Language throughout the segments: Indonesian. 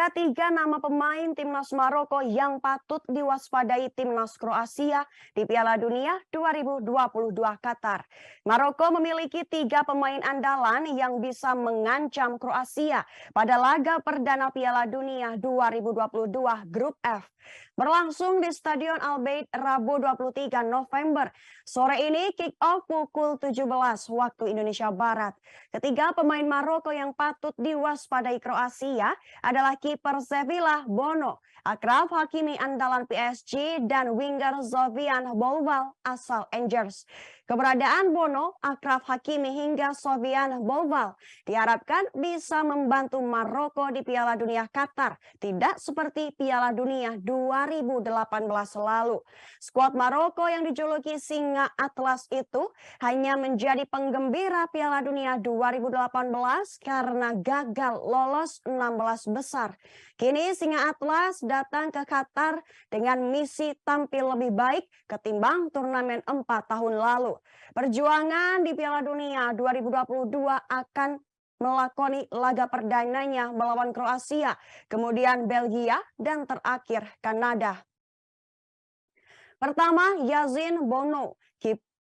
Ada 3 nama pemain timnas Maroko yang patut diwaspadai timnas Kroasia di Piala Dunia 2022 Qatar. Maroko memiliki 3 pemain andalan yang bisa mengancam Kroasia pada laga perdana Piala Dunia 2022 Grup F. Berlangsung di Stadion Al Bayt Rabu 23 November. Sore ini kick off pukul 17 waktu Indonesia Barat. Ketiga pemain Maroko yang patut diwaspadai Kroasia adalah kiper Sevilla Bono, Achraf Hakimi andalan PSG, dan winger Sofian Bouval asal Angers. Keberadaan Bono, Achraf Hakimi hingga Sofian Bouval diharapkan bisa membantu Maroko di Piala Dunia Qatar, tidak seperti Piala Dunia 2018 lalu. Skuad Maroko yang dijuluki Singa Atlas itu hanya menjadi penggembira Piala Dunia 2018 karena gagal lolos 16 besar. Kini Singa Atlas datang ke Qatar dengan misi tampil lebih baik ketimbang turnamen 4 tahun lalu. Perjuangan di Piala Dunia 2022 akan melakoni laga perdananya melawan Kroasia, kemudian Belgia, dan terakhir Kanada. Pertama, Yazin Bono,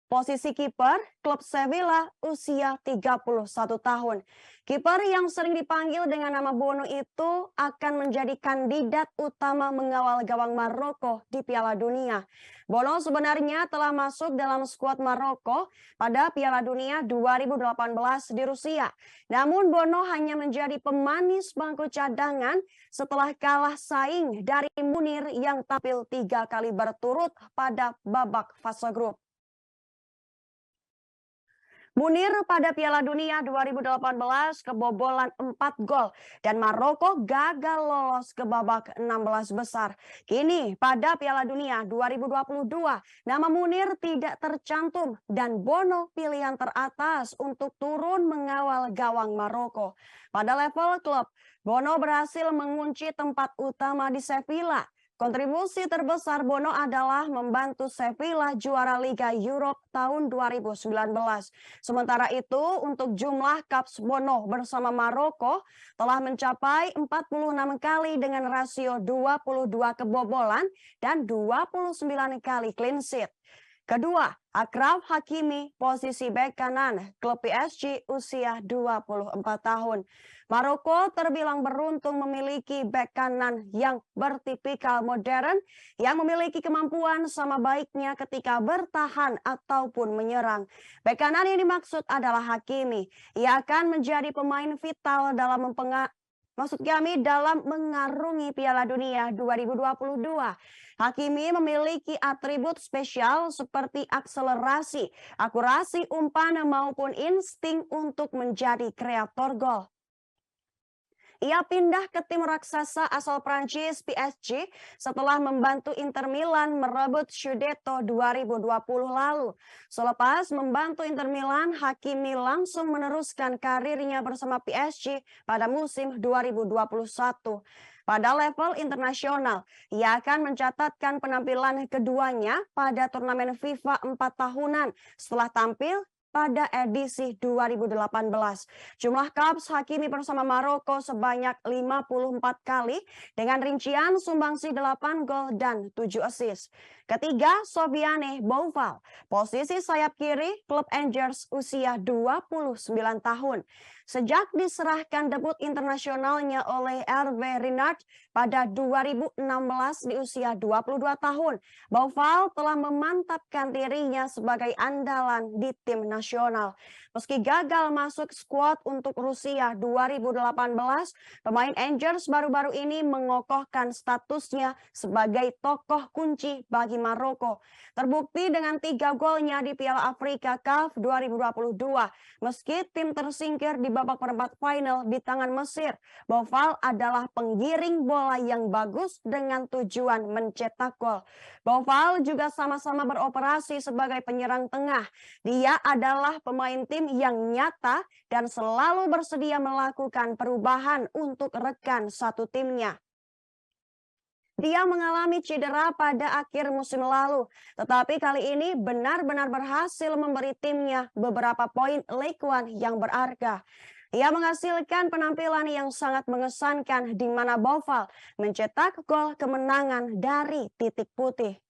posisi kiper klub Sevilla usia 31 tahun. Kiper yang sering dipanggil dengan nama Bono itu akan menjadi kandidat utama mengawal gawang Maroko di Piala Dunia. Bono sebenarnya telah masuk dalam skuad Maroko pada Piala Dunia 2018 di Rusia. Namun Bono hanya menjadi pemanis bangku cadangan setelah kalah saing dari Munir yang tampil 3 kali berturut pada babak fase grup. Munir pada Piala Dunia 2018 kebobolan 4 gol dan Maroko gagal lolos ke babak 16 besar. Kini pada Piala Dunia 2022 nama Munir tidak tercantum dan Bono pilihan teratas untuk turun mengawal gawang Maroko. Pada level klub, Bono berhasil mengunci tempat utama di Sevilla. Kontribusi terbesar Bono adalah membantu Sevilla juara Liga Europe tahun 2019. Sementara itu, untuk jumlah caps Bono bersama Maroko telah mencapai 46 kali dengan rasio 22 kebobolan dan 29 kali clean sheet. Kedua, Achraf Hakimi, posisi bek kanan, klub PSG usia 24 tahun. Maroko terbilang beruntung memiliki bek kanan yang bertipikal modern yang memiliki kemampuan sama baiknya ketika bertahan ataupun menyerang. Bek kanan yang dimaksud adalah Hakimi. Ia akan menjadi pemain vital dalam dalam mengarungi Piala Dunia 2022. Hakimi memiliki atribut spesial seperti akselerasi, akurasi umpan maupun insting untuk menjadi kreator gol. Ia pindah ke tim raksasa asal Prancis PSG setelah membantu Inter Milan merebut Scudetto 2020 lalu. Selepas membantu Inter Milan, Hakimi langsung meneruskan karirnya bersama PSG pada musim 2021. Pada level internasional, ia akan mencatatkan penampilan keduanya pada turnamen FIFA 4 tahunan setelah tampil pada edisi 2018. Jumlah caps Hakimi bersama Maroko sebanyak 54 kali dengan rincian sumbangsi 8 gol dan 7 assist. Ketiga, Sofiane Bouval, posisi sayap kiri klub Angers usia 29 tahun. Sejak diserahkan debut internasionalnya oleh Hervé Renard pada 2016 di usia 22 tahun, Bouval telah memantapkan dirinya sebagai andalan di tim nasional. Meski gagal masuk skuad untuk Rusia 2018, pemain Angers baru-baru ini mengokohkan statusnya sebagai tokoh kunci bagi Maroko. Terbukti dengan 3 golnya di Piala Afrika CAF 2022. Meski tim tersingkir di babak perempat final di tangan Mesir, Bouval adalah penggiring bola yang bagus dengan tujuan mencetak gol. Bouval juga sama-sama beroperasi sebagai penyerang tengah. Dia adalah pemain tim yang nyata dan selalu bersedia melakukan perubahan untuk rekan satu timnya. Dia mengalami cedera pada akhir musim lalu, tetapi kali ini benar-benar berhasil memberi timnya beberapa poin Ligue 1 yang berharga. Ia menghasilkan penampilan yang sangat mengesankan di mana Boval mencetak gol kemenangan dari titik putih.